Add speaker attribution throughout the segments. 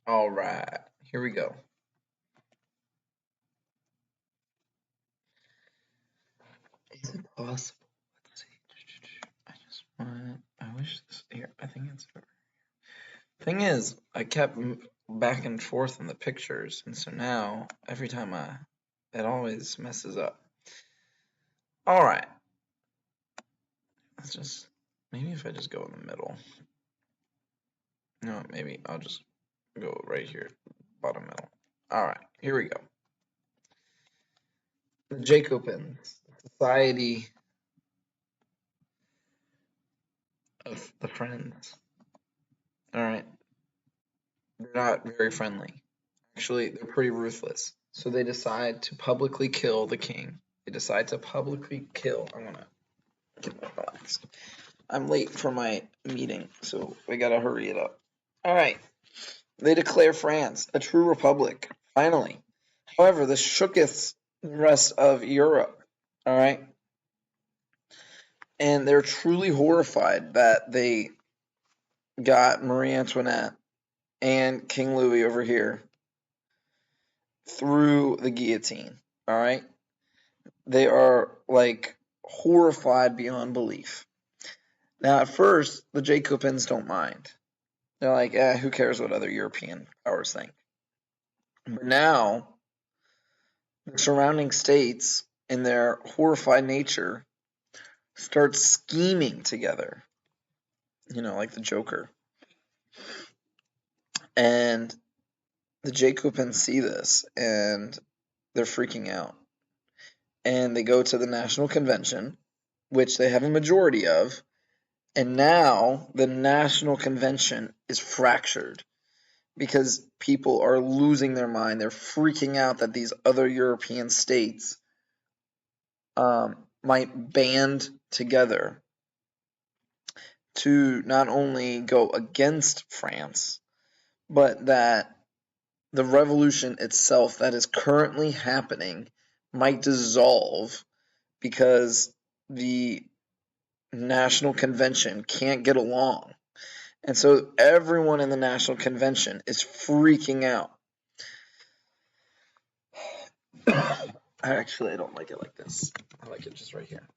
Speaker 1: All right, here we go. Is it possible? Let's see. I wish this here. I think it's over. Thing is, I kept back and forth in the pictures, and so now every time it always messes up. All right, let's just maybe if I just go in the middle. No, maybe I'll just go right here, bottom middle. All right, here we go. The Jacobins, Society of the Friends. All right, they're not very friendly. Actually, they're pretty ruthless. So they decide to publicly kill the king. They decide to publicly kill. I want to get more relaxed. I'm late for my meeting, so we gotta hurry it up. All right. They declare France a true republic, finally. However, this shooketh the rest of Europe. All right. And they're truly horrified that they got Marie Antoinette and King Louis over here through the guillotine. All right. They are like horrified beyond belief. Now, at first, the Jacobins don't mind. They're like, who cares what other European powers think? But now, the surrounding states, in their horrified nature, start scheming together. Like the Joker. And the Jacobins see this, and they're freaking out. And they go to the National Convention, which they have a majority of, and now the National Convention is fractured because people are losing their mind. They're freaking out that these other European states might band together to not only go against France, but that the revolution itself that is currently happening might dissolve because the National Convention can't get along. And so everyone in the National Convention is freaking out. I don't like it like this. I like it just right here.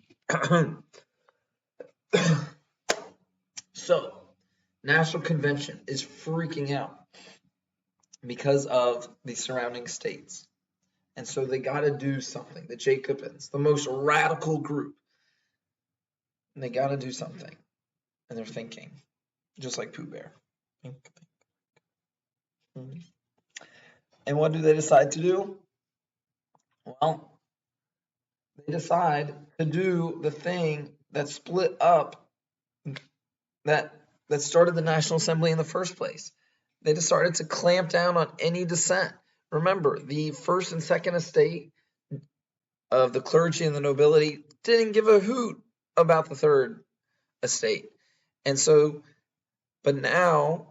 Speaker 1: So, National Convention is freaking out because of the surrounding states. And so they got to do something. The Jacobins, the most radical group, and they got to do something. And they're thinking, just like Pooh Bear. And what do they decide to do? Well, they decide to do the thing that split up, that started the National Assembly in the first place. They decided to clamp down on any dissent. Remember, the first and second estate of the clergy and the nobility didn't give a hoot about the third estate. And so, but now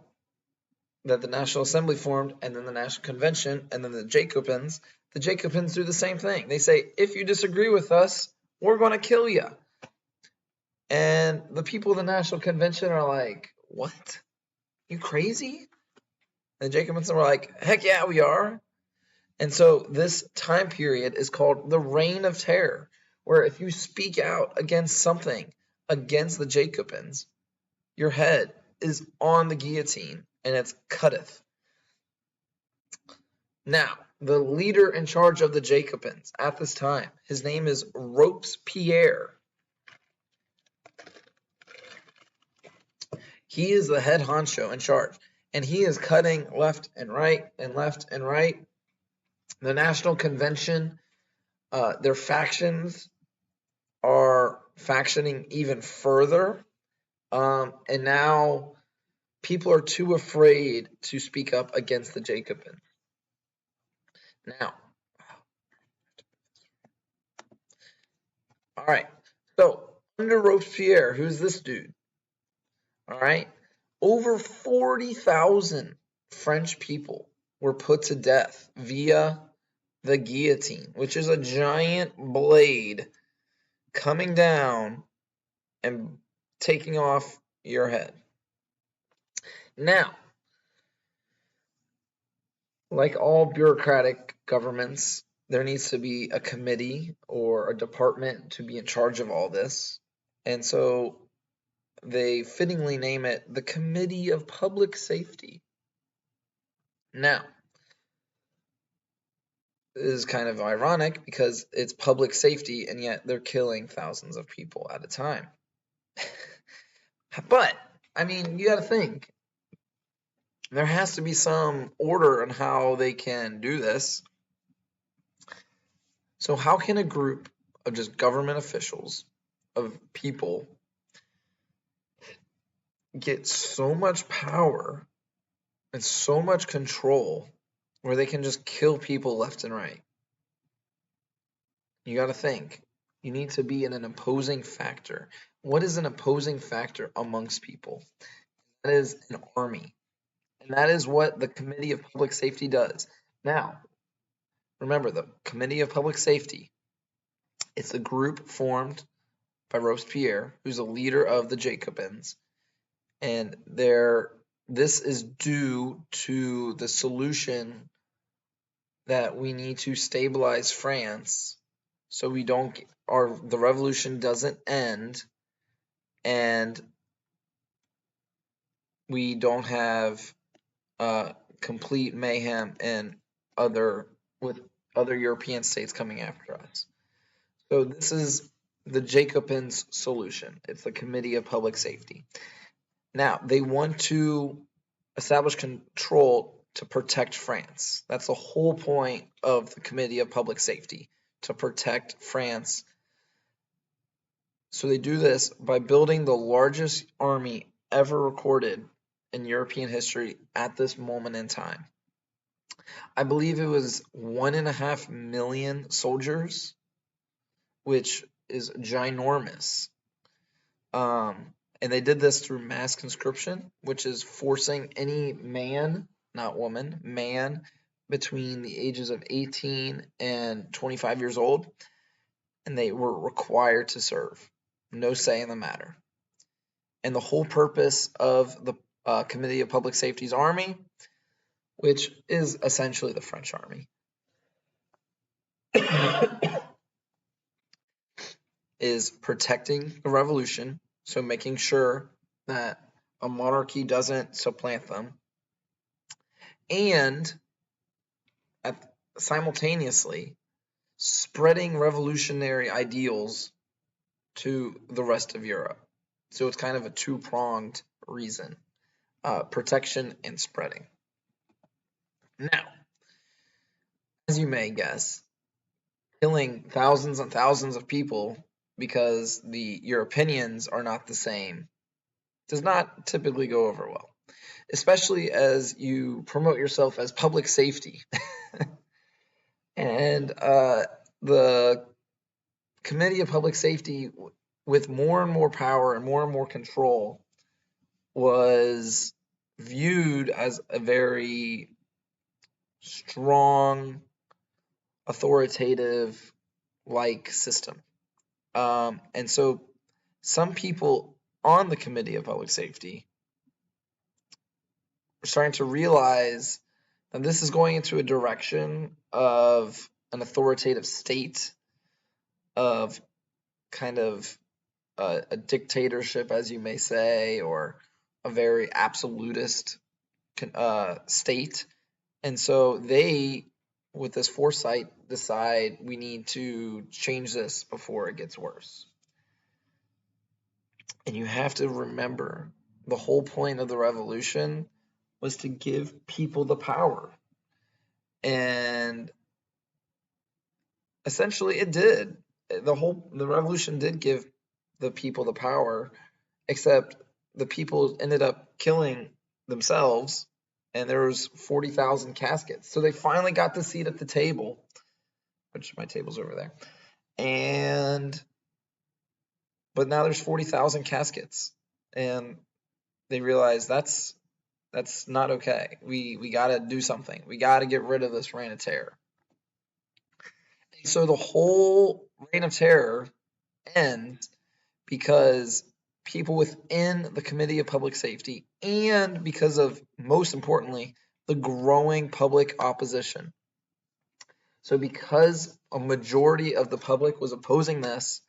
Speaker 1: that the National Assembly formed, and then the National Convention, and then the Jacobins do the same thing. They say, if you disagree with us, we're going to kill you. And the people of the National Convention are like, what? You crazy? And the Jacobins were like, heck yeah, we are. And so this time period is called the Reign of Terror, where if you speak out against something, against the Jacobins, your head is on the guillotine and it's cutteth. Now, the leader in charge of the Jacobins at this time, his name is Robespierre. He is the head honcho in charge, and he is cutting left and right and left and right. The National Convention, their factions are factioning even further, and now people are too afraid to speak up against the Jacobins. Now, all right, so under Robespierre, who's this dude? All right, over 40,000 French people were put to death via the guillotine, which is a giant blade coming down and taking off your head. Now, Like all bureaucratic governments, there needs to be a committee or a department to be in charge of all this. And so they fittingly name it the Committee of Public Safety. Now, this is kind of ironic because it's public safety and yet they're killing thousands of people at a time. But, I mean, you got to think there has to be some order on how they can do this. So, how can a group of just government officials, of people, get so much power and so much control where they can just kill people left and right? You got to think. You need to be in an opposing factor. What is an opposing factor amongst people? That is an army. And that is what the Committee of Public Safety does. Now, remember, the Committee of Public Safety, it's a group formed by Robespierre, who's a leader of the Jacobins. And this is due to the solution that we need to stabilize France so the revolution doesn't end and we don't have complete mayhem with other European states coming after us. So this is the Jacobins' solution. It's the Committee of Public Safety. Now, they want to establish control to protect France. That's the whole point of the Committee of Public Safety, to protect France. So they do this by building the largest army ever recorded in European history at this moment in time. I believe it was 1.5 million soldiers, which is ginormous. And they did this through mass conscription, which is forcing any man, not woman, man between the ages of 18 and 25 years old, and they were required to serve. No say in the matter. And the whole purpose of the Committee of Public Safety's army, which is essentially the French army, is protecting the revolution, so making sure that a monarchy doesn't supplant them, and simultaneously spreading revolutionary ideals to the rest of Europe. So it's kind of a two-pronged reason, protection and spreading. Now, as you may guess, killing thousands and thousands of people because your opinions are not the same does not typically go over well, especially as you promote yourself as public safety. And the Committee of Public Safety, with more and more power and more control, was viewed as a very strong, authoritative system. And so some people on the Committee of Public Safety are starting to realize that this is going into a direction of an authoritative state, of kind of a dictatorship, as you may say, or a very absolutist state. And so they, with this foresight, decide we need to change this before it gets worse. And you have to remember, the whole point of the revolution was to give people the power. And essentially it did. The revolution did give the people the power, except the people ended up killing themselves, and there was 40,000 caskets. So they finally got the seat at the table, which my table's over there. But now there's 40,000 caskets, and they realize that's not okay. We got to do something. We got to get rid of this reign of terror. And so the whole reign of terror ends because people within the Committee of Public Safety, and because of, most importantly, the growing public opposition. So because a majority of the public was opposing this,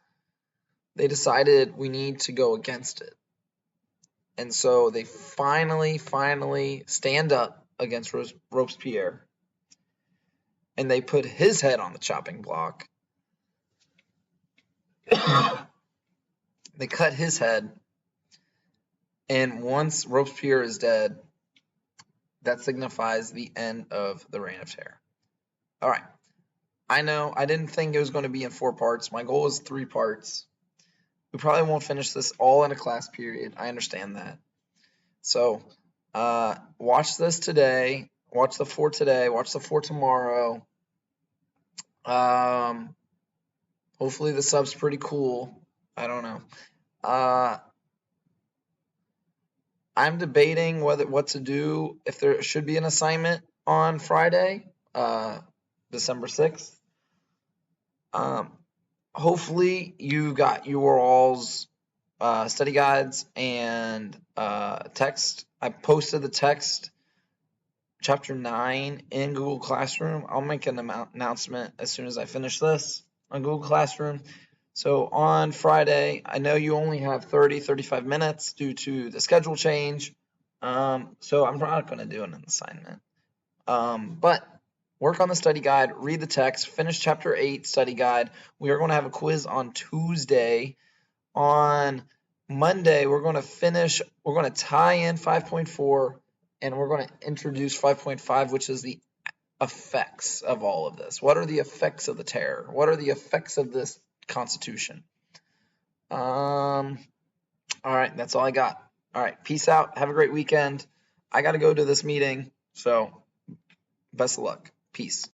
Speaker 1: they decided we need to go against it. And so they finally stand up against Robespierre. And they put his head on the chopping block. They cut his head. And once Robespierre is dead, that signifies the end of the Reign of Terror. All right. I know I didn't think it was going to be in 4 parts. My goal is 3 parts. We probably won't finish this all in a class period. I understand that. So watch this today. Watch the 4 today. Watch the 4 tomorrow. Hopefully the sub's pretty cool. I don't know. I'm debating what to do, if there should be an assignment on Friday, December 6th. Hopefully you got your all's study guides and text. I posted the text, chapter 9, in Google Classroom. I'll make an announcement as soon as I finish this on Google Classroom. So on Friday, I know you only have 35 minutes due to the schedule change. So I'm not going to do an assignment. But work on the study guide, read the text, finish chapter 8 study guide. We are going to have a quiz on Tuesday. On Monday, we're going to tie in 5.4, and we're going to introduce 5.5, which is the effects of all of this. What are the effects of the terror? What are the effects of this Constitution? All right, that's all I got. All right, peace out. Have a great weekend. I got to go to this meeting, so best of luck. Peace.